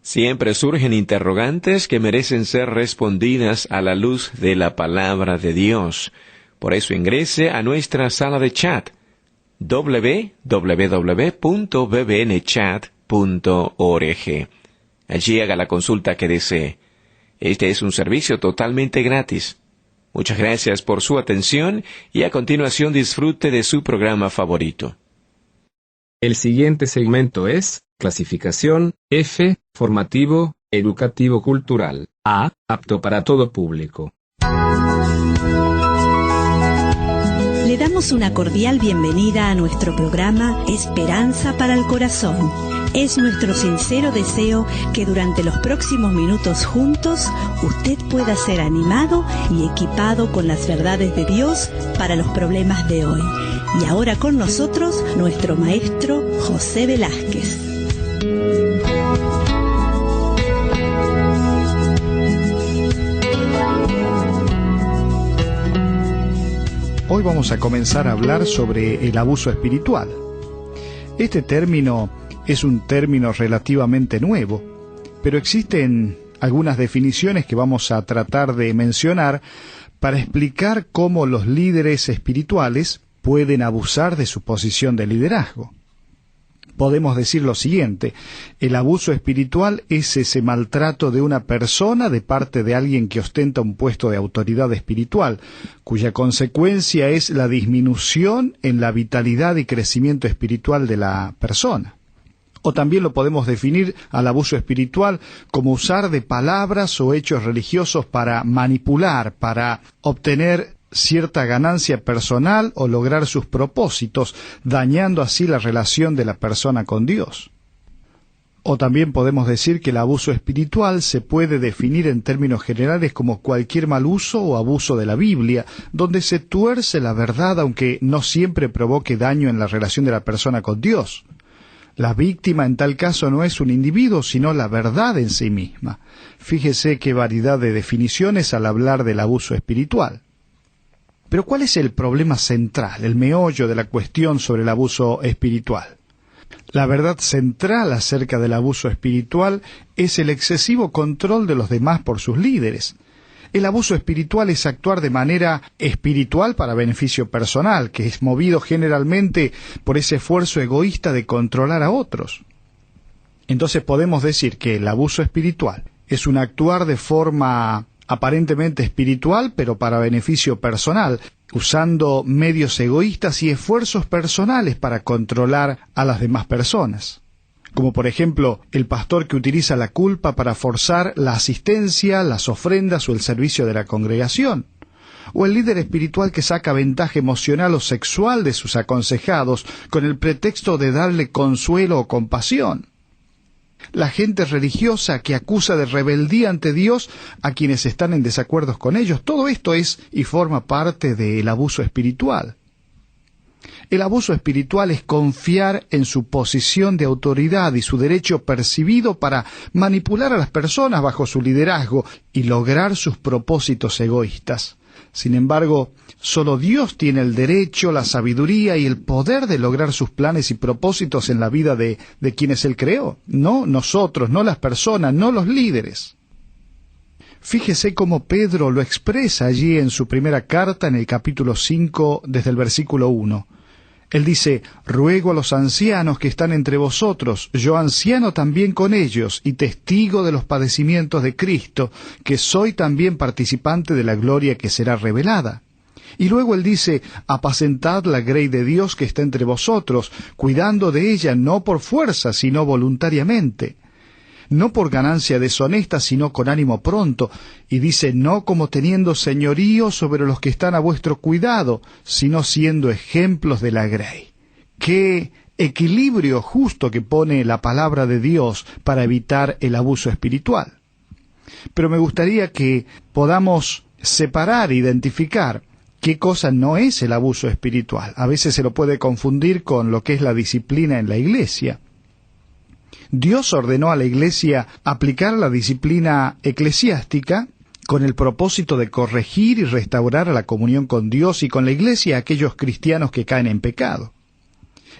Siempre surgen interrogantes que merecen ser respondidas a la luz de la palabra de Dios. Por eso ingrese a nuestra sala de chat www.bbnchat.org. Allí haga la consulta que desee. Este es un servicio totalmente gratis. Muchas gracias por su atención y a continuación disfrute de su programa favorito. El siguiente segmento es clasificación F, formativo, educativo cultural, A, apto para todo público. Le damos una cordial bienvenida a nuestro programa Esperanza para el Corazón. Es nuestro sincero deseo que durante los próximos minutos juntos usted pueda ser animado y equipado con las verdades de Dios para los problemas de hoy. Y ahora con nosotros nuestro maestro José Velázquez. Hoy vamos a comenzar a hablar sobre el abuso espiritual. Este término es un término relativamente nuevo, pero existen algunas definiciones que vamos a tratar de mencionar para explicar cómo los líderes espirituales pueden abusar de su posición de liderazgo. Podemos decir lo siguiente: el abuso espiritual es ese maltrato de una persona de parte de alguien que ostenta un puesto de autoridad espiritual, cuya consecuencia es la disminución en la vitalidad y crecimiento espiritual de la persona. O también lo podemos definir al abuso espiritual como usar de palabras o hechos religiosos para manipular, para obtener cierta ganancia personal o lograr sus propósitos, dañando así la relación de la persona con Dios. O también podemos decir que el abuso espiritual se puede definir en términos generales como cualquier mal uso o abuso de la Biblia, donde se tuerce la verdad aunque no siempre provoque daño en la relación de la persona con Dios. La víctima en tal caso no es un individuo, sino la verdad en sí misma. Fíjese qué variedad de definiciones al hablar del abuso espiritual. Pero ¿cuál es el problema central, el meollo de la cuestión sobre el abuso espiritual? La verdad central acerca del abuso espiritual es el excesivo control de los demás por sus líderes. El abuso espiritual es actuar de manera espiritual para beneficio personal, que es movido generalmente por ese esfuerzo egoísta de controlar a otros. Entonces podemos decir que el abuso espiritual es un actuar de forma aparentemente espiritual, pero para beneficio personal, usando medios egoístas y esfuerzos personales para controlar a las demás personas. Como por ejemplo, el pastor que utiliza la culpa para forzar la asistencia, las ofrendas o el servicio de la congregación. O el líder espiritual que saca ventaja emocional o sexual de sus aconsejados con el pretexto de darle consuelo o compasión. La gente religiosa que acusa de rebeldía ante Dios a quienes están en desacuerdo con ellos. Todo esto es y forma parte del abuso espiritual. El abuso espiritual es confiar en su posición de autoridad y su derecho percibido para manipular a las personas bajo su liderazgo y lograr sus propósitos egoístas. Sin embargo, solo Dios tiene el derecho, la sabiduría y el poder de lograr sus planes y propósitos en la vida de quienes Él creó. No nosotros, no las personas, no los líderes. Fíjese cómo Pedro lo expresa allí en su primera carta en el capítulo 5 desde el versículo 1. Él dice: ruego a los ancianos que están entre vosotros, yo anciano también con ellos, y testigo de los padecimientos de Cristo, que soy también participante de la gloria que será revelada. Y luego él dice: apacentad la grey de Dios que está entre vosotros, cuidando de ella no por fuerza, sino voluntariamente. No por ganancia deshonesta, sino con ánimo pronto, y dice: no como teniendo señorío sobre los que están a vuestro cuidado, sino siendo ejemplos de la grey. ¡Qué equilibrio justo que pone la palabra de Dios para evitar el abuso espiritual! Pero me gustaría que podamos separar, identificar qué cosa no es el abuso espiritual. A veces se lo puede confundir con lo que es la disciplina en la iglesia. Dios ordenó a la Iglesia aplicar la disciplina eclesiástica con el propósito de corregir y restaurar la comunión con Dios y con la Iglesia a aquellos cristianos que caen en pecado.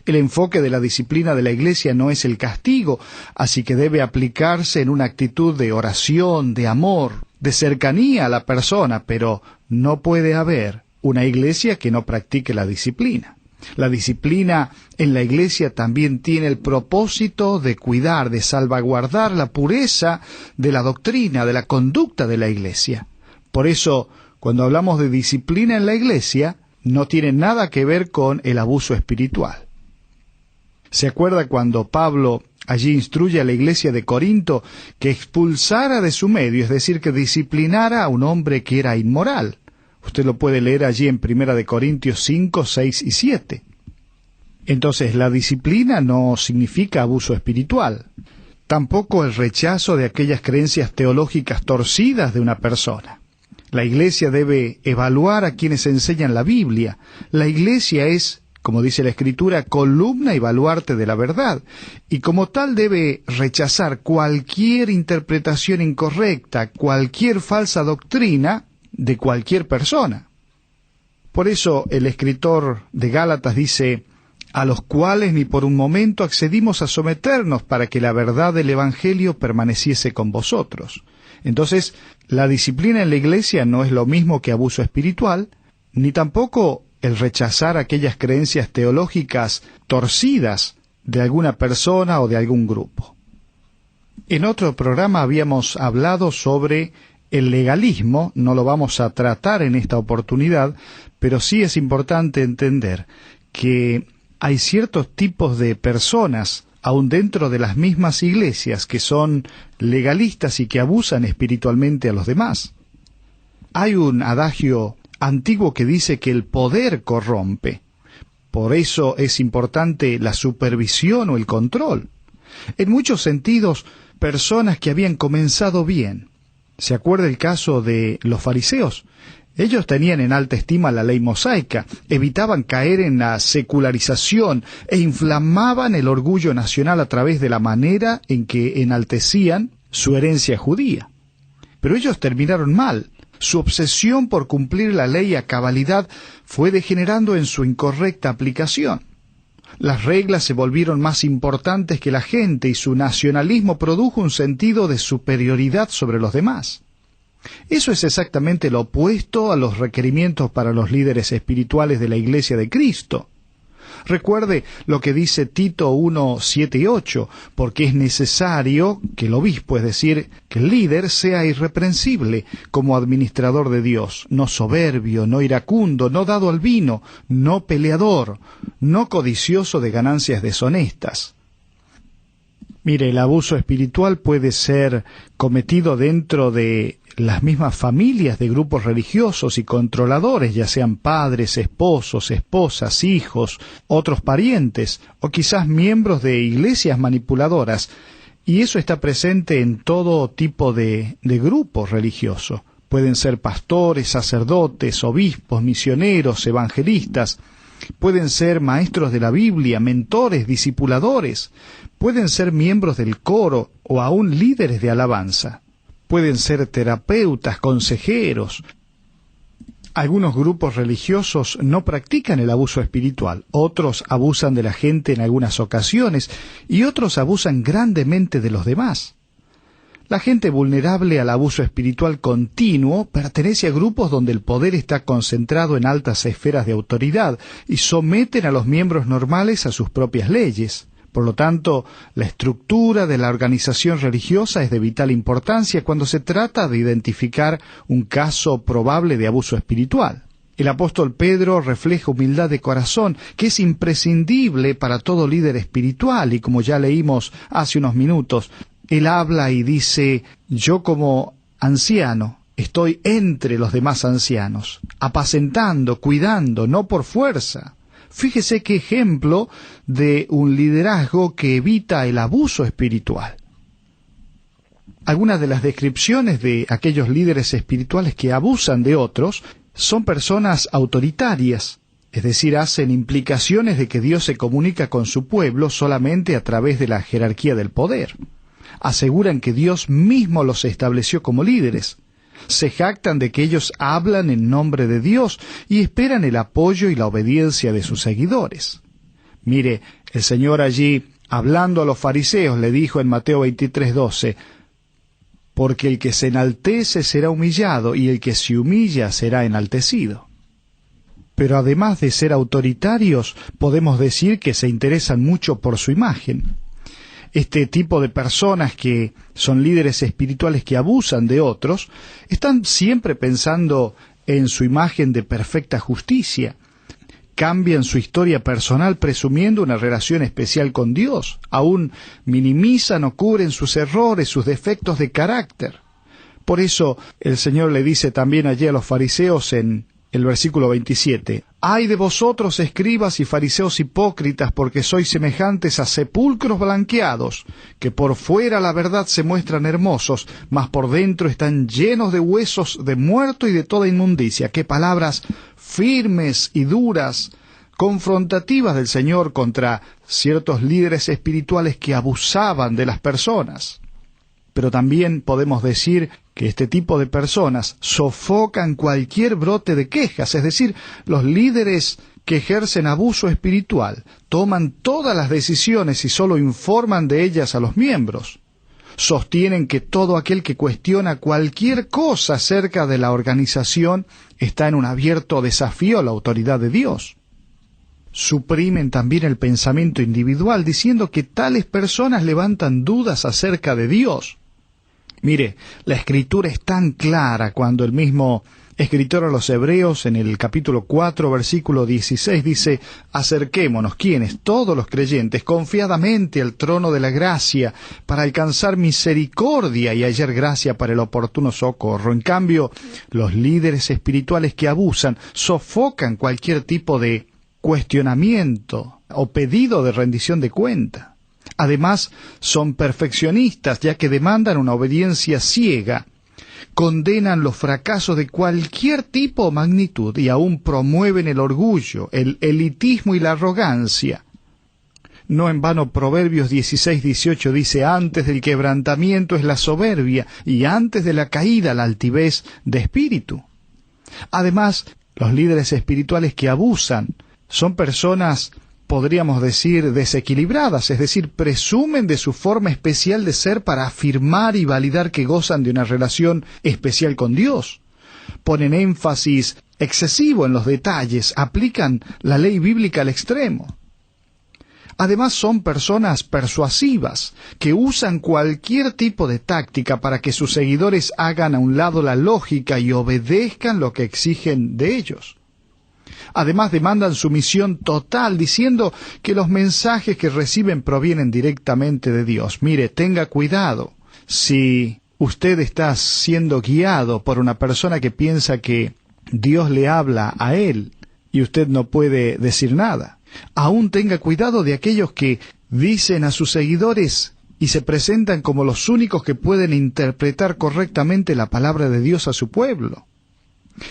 El enfoque de la disciplina de la Iglesia no es el castigo, así que debe aplicarse en una actitud de oración, de amor, de cercanía a la persona, pero no puede haber una Iglesia que no practique la disciplina. La disciplina en la Iglesia también tiene el propósito de cuidar, de salvaguardar la pureza de la doctrina, de la conducta de la Iglesia. Por eso, cuando hablamos de disciplina en la Iglesia, no tiene nada que ver con el abuso espiritual. ¿Se acuerda cuando Pablo allí instruye a la iglesia de Corinto que expulsara de su medio, es decir, que disciplinara a un hombre que era inmoral? Usted lo puede leer allí en 1 Corintios 5, 6 y 7. Entonces, la disciplina no significa abuso espiritual. Tampoco el rechazo de aquellas creencias teológicas torcidas de una persona. La iglesia debe evaluar a quienes enseñan la Biblia. La iglesia es, como dice la Escritura, columna y baluarte de la verdad, y como tal debe rechazar cualquier interpretación incorrecta, cualquier falsa doctrina de cualquier persona. Por eso el escritor de Gálatas dice, a los cuales ni por un momento accedimos a someternos para que la verdad del Evangelio permaneciese con vosotros. Entonces, la disciplina en la iglesia no es lo mismo que abuso espiritual, ni tampoco el rechazar aquellas creencias teológicas torcidas de alguna persona o de algún grupo. En otro programa habíamos hablado sobre el legalismo, no lo vamos a tratar en esta oportunidad, pero sí es importante entender que hay ciertos tipos de personas, aun dentro de las mismas iglesias, que son legalistas y que abusan espiritualmente a los demás. Hay un adagio antiguo que dice que el poder corrompe. Por eso es importante la supervisión o el control. En muchos sentidos, personas que habían comenzado bien. ¿Se acuerda el caso de los fariseos? Ellos tenían en alta estima la ley mosaica, evitaban caer en la secularización e inflamaban el orgullo nacional a través de la manera en que enaltecían su herencia judía. Pero ellos terminaron mal. Su obsesión por cumplir la ley a cabalidad fue degenerando en su incorrecta aplicación. Las reglas se volvieron más importantes que la gente y su nacionalismo produjo un sentido de superioridad sobre los demás. Eso es exactamente lo opuesto a los requerimientos para los líderes espirituales de la Iglesia de Cristo. Recuerde lo que dice Tito 1, 7 y 8, porque es necesario que el obispo, es decir, que el líder sea irreprensible como administrador de Dios, no soberbio, no iracundo, no dado al vino, no peleador, no codicioso de ganancias deshonestas. Mire, el abuso espiritual puede ser cometido dentro de las mismas familias de grupos religiosos y controladores, ya sean padres, esposos, esposas, hijos, otros parientes, o quizás miembros de iglesias manipuladoras, y eso está presente en todo tipo de grupos religiosos. Pueden ser pastores, sacerdotes, obispos, misioneros, evangelistas, pueden ser maestros de la Biblia, mentores, discipuladores, pueden ser miembros del coro o aún líderes de alabanza. Pueden ser terapeutas, consejeros. Algunos grupos religiosos no practican el abuso espiritual, otros abusan de la gente en algunas ocasiones y otros abusan grandemente de los demás. La gente vulnerable al abuso espiritual continuo pertenece a grupos donde el poder está concentrado en altas esferas de autoridad y someten a los miembros normales a sus propias leyes. Por lo tanto, la estructura de la organización religiosa es de vital importancia cuando se trata de identificar un caso probable de abuso espiritual. El apóstol Pedro refleja humildad de corazón, que es imprescindible para todo líder espiritual, y como ya leímos hace unos minutos, él habla y dice, yo como anciano estoy entre los demás ancianos, apacentando, cuidando, no por fuerza. Fíjese qué ejemplo de un liderazgo que evita el abuso espiritual. Algunas de las descripciones de aquellos líderes espirituales que abusan de otros son personas autoritarias, es decir, hacen implicaciones de que Dios se comunica con su pueblo solamente a través de la jerarquía del poder. Aseguran que Dios mismo los estableció como líderes. Se jactan de que ellos hablan en nombre de Dios y esperan el apoyo y la obediencia de sus seguidores. Mire, el Señor allí, hablando a los fariseos, le dijo en Mateo 23:12, porque el que se enaltece será humillado, y el que se humilla será enaltecido. Pero además de ser autoritarios, podemos decir que se interesan mucho por su imagen. Este tipo de personas que son líderes espirituales que abusan de otros, están siempre pensando en su imagen de perfecta justicia. Cambian su historia personal presumiendo una relación especial con Dios. Aún minimizan o cubren sus errores, sus defectos de carácter. Por eso el Señor le dice también allí a los fariseos en el versículo 27, «Ay de vosotros, escribas y fariseos hipócritas, porque sois semejantes a sepulcros blanqueados, que por fuera la verdad se muestran hermosos, mas por dentro están llenos de huesos de muerto y de toda inmundicia». Qué palabras firmes y duras, confrontativas del Señor contra ciertos líderes espirituales que abusaban de las personas. Pero también podemos decir que este tipo de personas sofocan cualquier brote de quejas, es decir, los líderes que ejercen abuso espiritual toman todas las decisiones y solo informan de ellas a los miembros. Sostienen que todo aquel que cuestiona cualquier cosa acerca de la organización está en un abierto desafío a la autoridad de Dios. Suprimen también el pensamiento individual, diciendo que tales personas levantan dudas acerca de Dios. Mire, la Escritura es tan clara cuando el mismo escritor a los Hebreos en el capítulo 4, versículo 16 dice, «Acerquémonos, ¿quiénes? Todos los creyentes, confiadamente al trono de la gracia, para alcanzar misericordia y hallar gracia para el oportuno socorro». En cambio, los líderes espirituales que abusan sofocan cualquier tipo de cuestionamiento o pedido de rendición de cuenta. Además, son perfeccionistas, ya que demandan una obediencia ciega, condenan los fracasos de cualquier tipo o magnitud y aún promueven el orgullo, el elitismo y la arrogancia. No en vano Proverbios 16:18 dice, «Antes del quebrantamiento es la soberbia, y antes de la caída la altivez de espíritu». Además, los líderes espirituales que abusan son personas, podríamos decir, desequilibradas, es decir, presumen de su forma especial de ser para afirmar y validar que gozan de una relación especial con Dios. Ponen énfasis excesivo en los detalles, aplican la ley bíblica al extremo. Además, son personas persuasivas, que usan cualquier tipo de táctica para que sus seguidores hagan a un lado la lógica y obedezcan lo que exigen de ellos. Además, demandan sumisión total, diciendo que los mensajes que reciben provienen directamente de Dios. Mire, tenga cuidado. Si usted está siendo guiado por una persona que piensa que Dios le habla a él y usted no puede decir nada, aún tenga cuidado de aquellos que dicen a sus seguidores y se presentan como los únicos que pueden interpretar correctamente la palabra de Dios a su pueblo.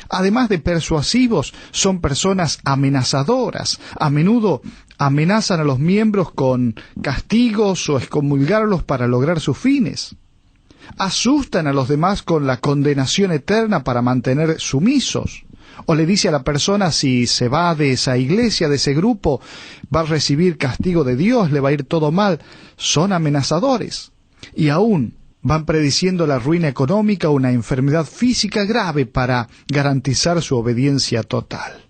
Además de persuasivos, son personas amenazadoras. A menudo amenazan a los miembros con castigos o excomulgarlos para lograr sus fines. Asustan a los demás con la condenación eterna para mantener sumisos. O le dice a la persona, si se va de esa iglesia, de ese grupo, va a recibir castigo de Dios, le va a ir todo mal. Son amenazadores. Y aún van prediciendo la ruina económica o una enfermedad física grave para garantizar su obediencia total.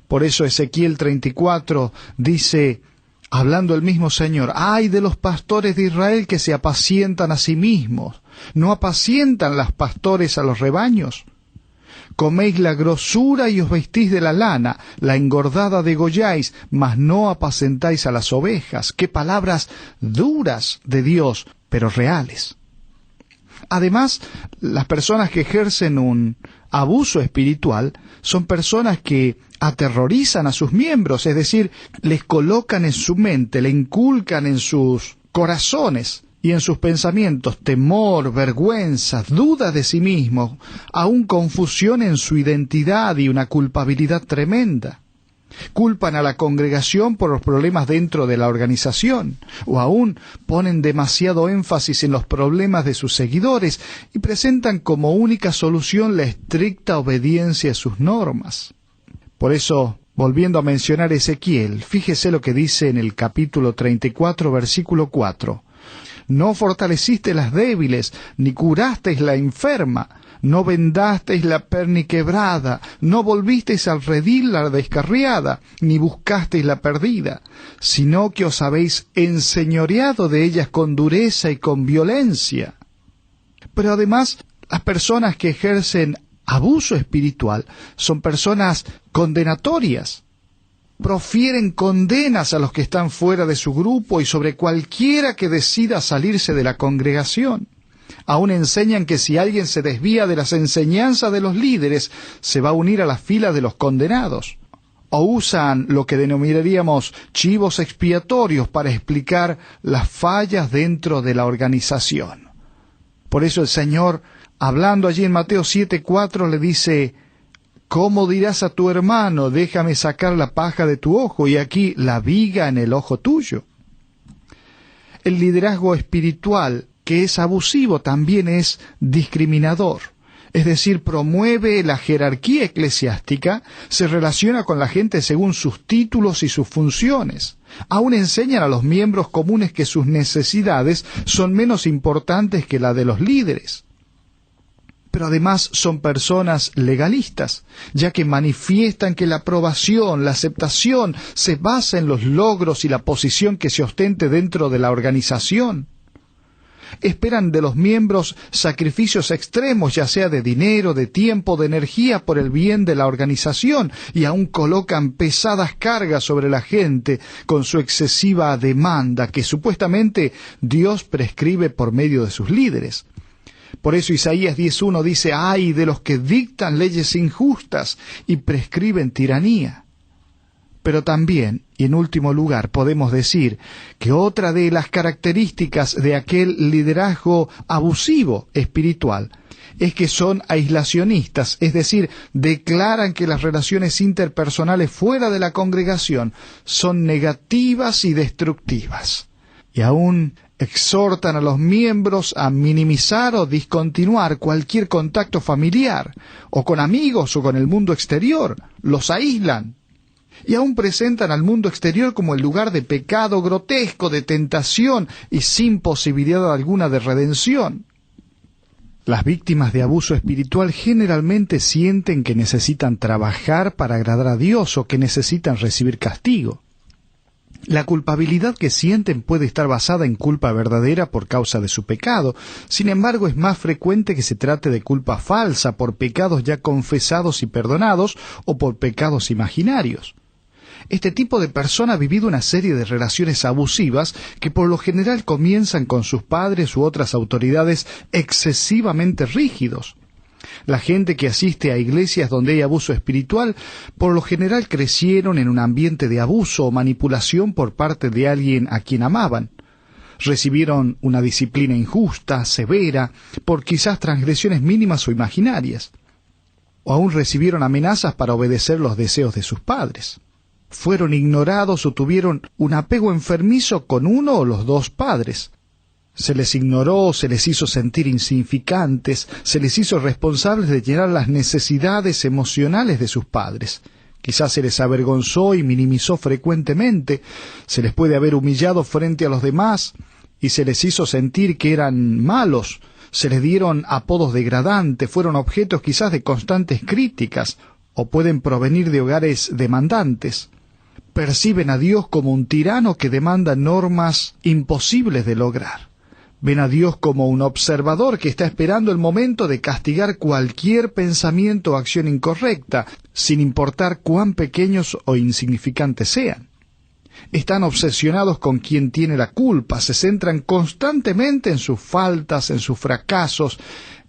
Por eso Ezequiel 34 dice, hablando el mismo Señor, «Ay de los pastores de Israel que se apacientan a sí mismos, ¿no apacientan los pastores a los rebaños? Coméis la grosura y os vestís de la lana, la engordada degolláis, mas no apacentáis a las ovejas». Qué palabras duras de Dios, pero reales. Además, las personas que ejercen un abuso espiritual son personas que aterrorizan a sus miembros, es decir, les colocan en su mente, le inculcan en sus corazones y en sus pensamientos temor, vergüenza, dudas de sí mismos, aún confusión en su identidad y una culpabilidad tremenda. Culpan a la congregación por los problemas dentro de la organización, o aún ponen demasiado énfasis en los problemas de sus seguidores y presentan como única solución la estricta obediencia a sus normas. Por eso Volviendo a mencionar Ezequiel, fíjese lo que dice en el capítulo 34, versículo 4. No fortalecisteis las débiles, ni curasteis la enferma, no vendasteis la perniquebrada, no volvisteis al redil la descarriada, ni buscasteis la perdida, sino que os habéis enseñoreado de ellas con dureza y con violencia. Pero además, las personas que ejercen abuso espiritual son personas condenatorias. Profieren condenas a los que están fuera de su grupo y sobre cualquiera que decida salirse de la congregación. Aún enseñan que si alguien se desvía de las enseñanzas de los líderes, se va a unir a la fila de los condenados. O usan lo que denominaríamos chivos expiatorios para explicar las fallas dentro de la organización. Por eso el Señor, hablando allí en Mateo 7:4, le dice: ¿cómo dirás a tu hermano, déjame sacar la paja de tu ojo, y aquí la viga en el ojo tuyo? El liderazgo espiritual, que es abusivo, también es discriminador. Es decir, promueve la jerarquía eclesiástica, se relaciona con la gente según sus títulos y sus funciones. Aún enseñan a los miembros comunes que sus necesidades son menos importantes que la de los líderes. Pero además son personas legalistas, ya que manifiestan que la aprobación, la aceptación, se basa en los logros y la posición que se ostente dentro de la organización. Esperan de los miembros sacrificios extremos, ya sea de dinero, de tiempo, de energía, por el bien de la organización, y aún colocan pesadas cargas sobre la gente con su excesiva demanda que supuestamente Dios prescribe por medio de sus líderes. Por eso Isaías 10:1 dice: ¡ay de los que dictan leyes injustas y prescriben tiranía! Pero también, y en último lugar, podemos decir que otra de las características de aquel liderazgo abusivo espiritual es que son aislacionistas, es decir, declaran que las relaciones interpersonales fuera de la congregación son negativas y destructivas. Y aún exhortan a los miembros a minimizar o discontinuar cualquier contacto familiar, o con amigos o con el mundo exterior. Los aíslan. Y aún presentan al mundo exterior como el lugar de pecado grotesco, de tentación y sin posibilidad alguna de redención. Las víctimas de abuso espiritual generalmente sienten que necesitan trabajar para agradar a Dios o que necesitan recibir castigo. La culpabilidad que sienten puede estar basada en culpa verdadera por causa de su pecado. Sin embargo, es más frecuente que se trate de culpa falsa por pecados ya confesados y perdonados o por pecados imaginarios. Este tipo de persona ha vivido una serie de relaciones abusivas que por lo general comienzan con sus padres u otras autoridades excesivamente rígidos. La gente que asiste a iglesias donde hay abuso espiritual, por lo general crecieron en un ambiente de abuso o manipulación por parte de alguien a quien amaban. Recibieron una disciplina injusta, severa, por quizás transgresiones mínimas o imaginarias. O aún recibieron amenazas para obedecer los deseos de sus padres. Fueron ignorados o tuvieron un apego enfermizo con uno o los dos padres. Se les ignoró, se les hizo sentir insignificantes, se les hizo responsables de llenar las necesidades emocionales de sus padres. Quizás se les avergonzó y minimizó frecuentemente, se les puede haber humillado frente a los demás y se les hizo sentir que eran malos, se les dieron apodos degradantes, fueron objetos quizás de constantes críticas o pueden provenir de hogares demandantes. Perciben a Dios como un tirano que demanda normas imposibles de lograr. Ven a Dios como un observador que está esperando el momento de castigar cualquier pensamiento o acción incorrecta, sin importar cuán pequeños o insignificantes sean. Están obsesionados con quien tiene la culpa, se centran constantemente en sus faltas, en sus fracasos,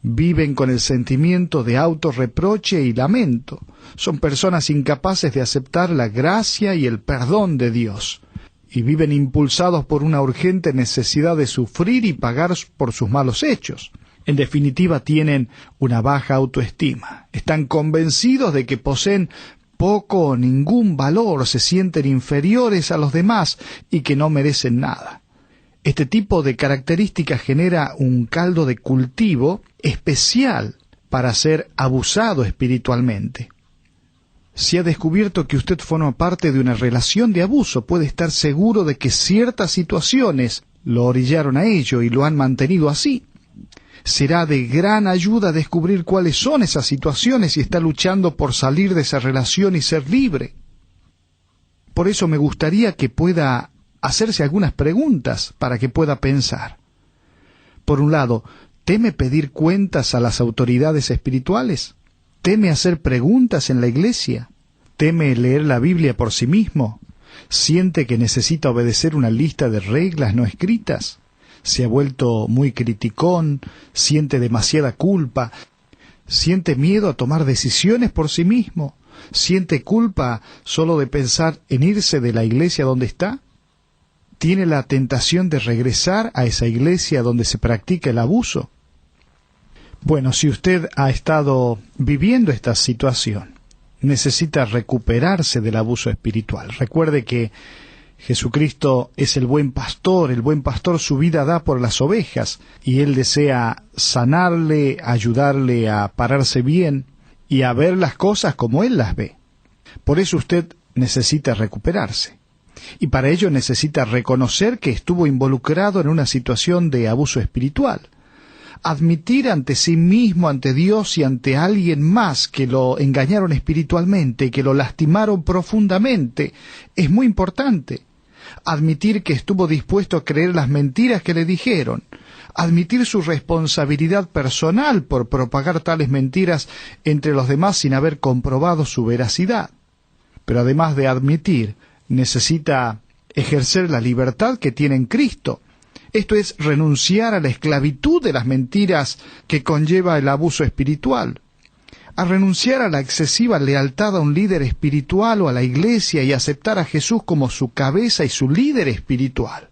viven con el sentimiento de autorreproche y lamento. Son personas incapaces de aceptar la gracia y el perdón de Dios. Y viven impulsados por una urgente necesidad de sufrir y pagar por sus malos hechos. En definitiva, tienen una baja autoestima. Están convencidos de que poseen poco o ningún valor, se sienten inferiores a los demás y que no merecen nada. Este tipo de características genera un caldo de cultivo especial para ser abusado espiritualmente. Si ha descubierto que usted forma parte de una relación de abuso, puede estar seguro de que ciertas situaciones lo orillaron a ello y lo han mantenido así. Será de gran ayuda descubrir cuáles son esas situaciones y está luchando por salir de esa relación y ser libre. Por eso me gustaría que pueda hacerse algunas preguntas para que pueda pensar. Por un lado, ¿teme pedir cuentas a las autoridades espirituales? ¿Teme hacer preguntas en la iglesia? ¿Teme leer la Biblia por sí mismo? ¿Siente que necesita obedecer una lista de reglas no escritas? ¿Se ha vuelto muy criticón? ¿Siente demasiada culpa? ¿Siente miedo a tomar decisiones por sí mismo? ¿Siente culpa solo de pensar en irse de la iglesia donde está? ¿Tiene la tentación de regresar a esa iglesia donde se practica el abuso? Bueno, si usted ha estado viviendo esta situación, necesita recuperarse del abuso espiritual. Recuerde que Jesucristo es el buen pastor su vida da por las ovejas, y Él desea sanarle, ayudarle a pararse bien y a ver las cosas como Él las ve. Por eso usted necesita recuperarse. Y para ello necesita reconocer que estuvo involucrado en una situación de abuso espiritual. Admitir ante sí mismo, ante Dios y ante alguien más que lo engañaron espiritualmente, que lo lastimaron profundamente, es muy importante. Admitir que estuvo dispuesto a creer las mentiras que le dijeron. Admitir su responsabilidad personal por propagar tales mentiras entre los demás sin haber comprobado su veracidad. Pero además de admitir, necesita ejercer la libertad que tiene en Cristo. Esto es renunciar a la esclavitud de las mentiras que conlleva el abuso espiritual, a renunciar a la excesiva lealtad a un líder espiritual o a la iglesia y aceptar a Jesús como su cabeza y su líder espiritual,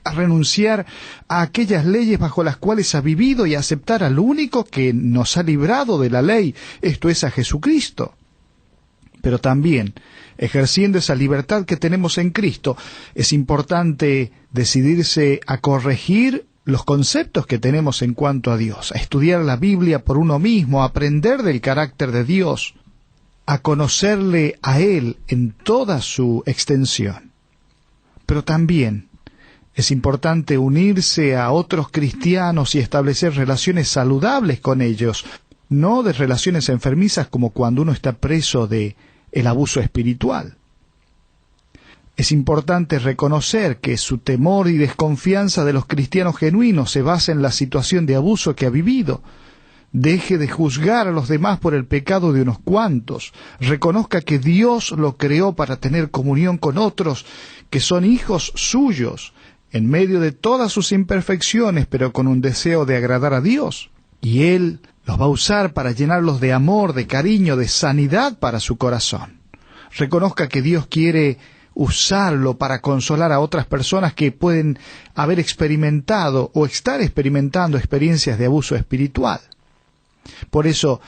a renunciar a aquellas leyes bajo las cuales ha vivido y aceptar al único que nos ha librado de la ley, esto es a Jesucristo. Pero también, ejerciendo esa libertad que tenemos en Cristo, es importante decidirse a corregir los conceptos que tenemos en cuanto a Dios, a estudiar la Biblia por uno mismo, a aprender del carácter de Dios, a conocerle a Él en toda su extensión. Pero también es importante unirse a otros cristianos y establecer relaciones saludables con ellos, no de relaciones enfermizas como cuando uno está preso de el abuso espiritual. Es importante reconocer que su temor y desconfianza de los cristianos genuinos se basa en la situación de abuso que ha vivido. Deje de juzgar a los demás por el pecado de unos cuantos. Reconozca que Dios lo creó para tener comunión con otros, que son hijos suyos, en medio de todas sus imperfecciones, pero con un deseo de agradar a Dios. Y Él los va a usar para llenarlos de amor, de cariño, de sanidad para su corazón. Reconozca que Dios quiere usarlo para consolar a otras personas que pueden haber experimentado o estar experimentando experiencias de abuso espiritual. Por eso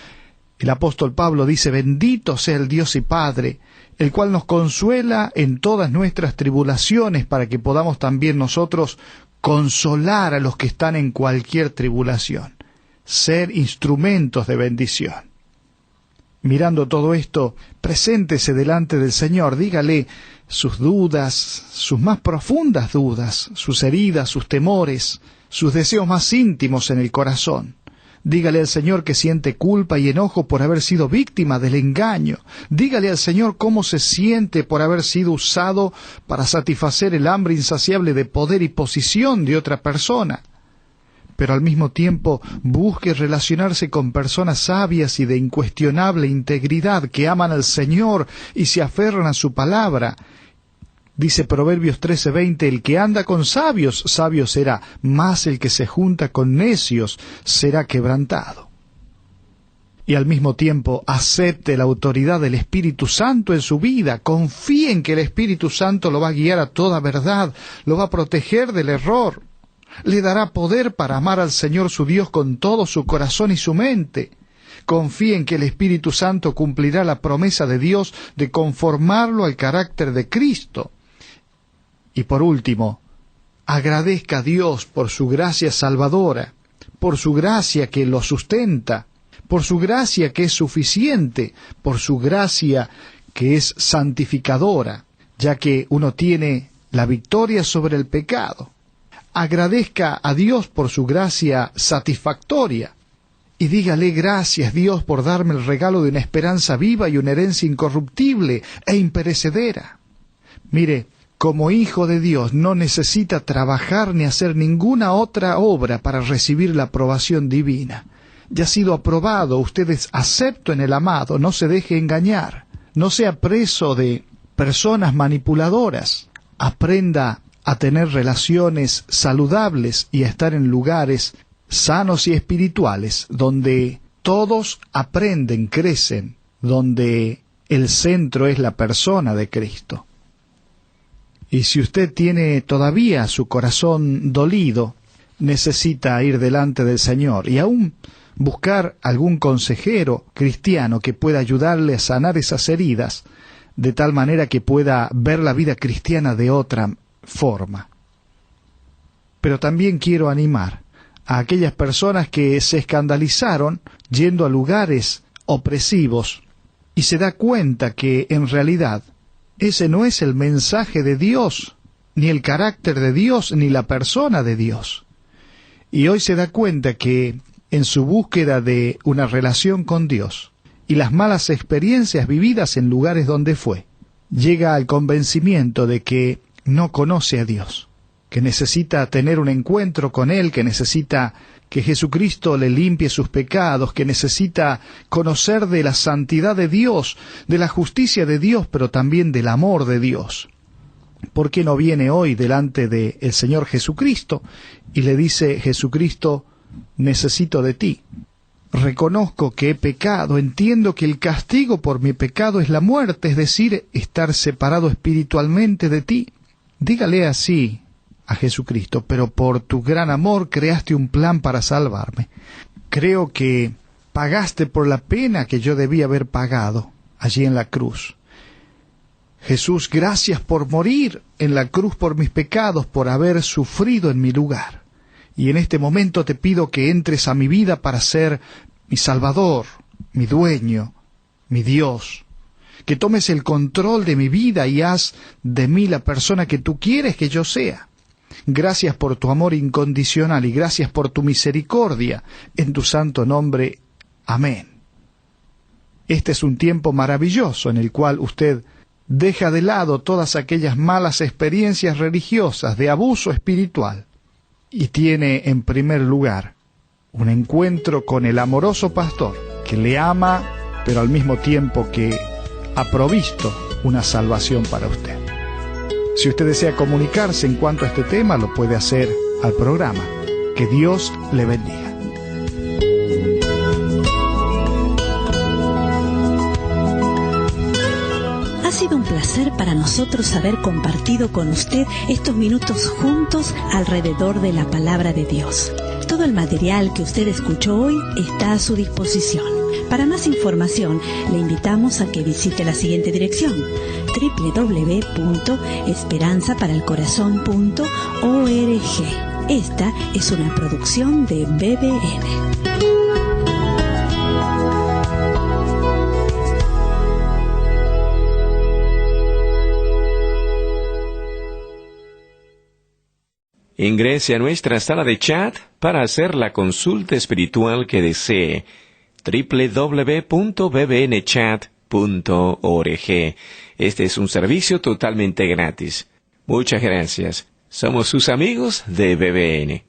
el apóstol Pablo dice: bendito sea el Dios y Padre, el cual nos consuela en todas nuestras tribulaciones, para que podamos también nosotros consolar a los que están en cualquier tribulación, ser instrumentos de bendición. Mirando todo esto, preséntese delante del Señor, dígale sus dudas, sus más profundas dudas, sus heridas, sus temores, sus deseos más íntimos en el corazón. Dígale al Señor que siente culpa y enojo por haber sido víctima del engaño. Dígale al Señor cómo se siente por haber sido usado para satisfacer el hambre insaciable de poder y posición de otra persona. Pero al mismo tiempo busque relacionarse con personas sabias y de incuestionable integridad que aman al Señor y se aferran a su palabra. Dice Proverbios 13:20, el que anda con sabios, sabio será, mas el que se junta con necios será quebrantado. Y al mismo tiempo acepte la autoridad del Espíritu Santo en su vida, confíe en que el Espíritu Santo lo va a guiar a toda verdad, lo va a proteger del error, le dará poder para amar al Señor su Dios con todo su corazón y su mente. Confíe en que el Espíritu Santo cumplirá la promesa de Dios de conformarlo al carácter de Cristo. Y por último, agradezca a Dios por su gracia salvadora, por su gracia que lo sustenta, por su gracia que es suficiente, por su gracia que es santificadora, ya que uno tiene la victoria sobre el pecado. Agradezca a Dios por su gracia satisfactoria y dígale: gracias, Dios, por darme el regalo de una esperanza viva y una herencia incorruptible e imperecedera. Mire, como hijo de Dios no necesita trabajar ni hacer ninguna otra obra para recibir la aprobación divina. Ya ha sido aprobado, usted es acepto en el amado, no se deje engañar, no sea preso de personas manipuladoras, aprenda a tener relaciones saludables y a estar en lugares sanos y espirituales, donde todos aprenden, crecen, donde el centro es la persona de Cristo. Y si usted tiene todavía su corazón dolido, necesita ir delante del Señor y aún buscar algún consejero cristiano que pueda ayudarle a sanar esas heridas, de tal manera que pueda ver la vida cristiana de otra forma. Pero también quiero animar a aquellas personas que se escandalizaron yendo a lugares opresivos y se da cuenta que en realidad ese no es el mensaje de Dios, ni el carácter de Dios, ni la persona de Dios. Y hoy se da cuenta que en su búsqueda de una relación con Dios y las malas experiencias vividas en lugares donde fue, llega al convencimiento de que no conoce a Dios, que necesita tener un encuentro con Él, que necesita que Jesucristo le limpie sus pecados, que necesita conocer de la santidad de Dios, de la justicia de Dios, pero también del amor de Dios. ¿Por qué no viene hoy delante del Señor Jesucristo y le dice: Jesucristo, necesito de ti? Reconozco que he pecado, entiendo que el castigo por mi pecado es la muerte, es decir, estar separado espiritualmente de ti. Dígale así a Jesucristo: pero por tu gran amor creaste un plan para salvarme. Creo que pagaste por la pena que yo debía haber pagado allí en la cruz. Jesús, gracias por morir en la cruz por mis pecados, por haber sufrido en mi lugar. Y en este momento te pido que entres a mi vida para ser mi Salvador, mi dueño, mi Dios. Que tomes el control de mi vida y haz de mí la persona que tú quieres que yo sea. Gracias por tu amor incondicional y gracias por tu misericordia. En tu santo nombre. Amén. Este es un tiempo maravilloso en el cual usted deja de lado todas aquellas malas experiencias religiosas de abuso espiritual y tiene en primer lugar un encuentro con el amoroso pastor que le ama, pero al mismo tiempo que ha provisto una salvación para usted. Si usted desea comunicarse en cuanto a este tema, lo puede hacer al programa. Que Dios le bendiga. Ha sido un placer para nosotros haber compartido con usted estos minutos juntos alrededor de la palabra de Dios. Todo el material que usted escuchó hoy está a su disposición. Para más información, le invitamos a que visite la siguiente dirección: www.esperanzaparalcorazon.org. Esta es una producción de BBN. Ingrese a nuestra sala de chat para hacer la consulta espiritual que desee. www.bbnchat.org. Este es un servicio totalmente gratis. Muchas gracias. Somos sus amigos de BBN.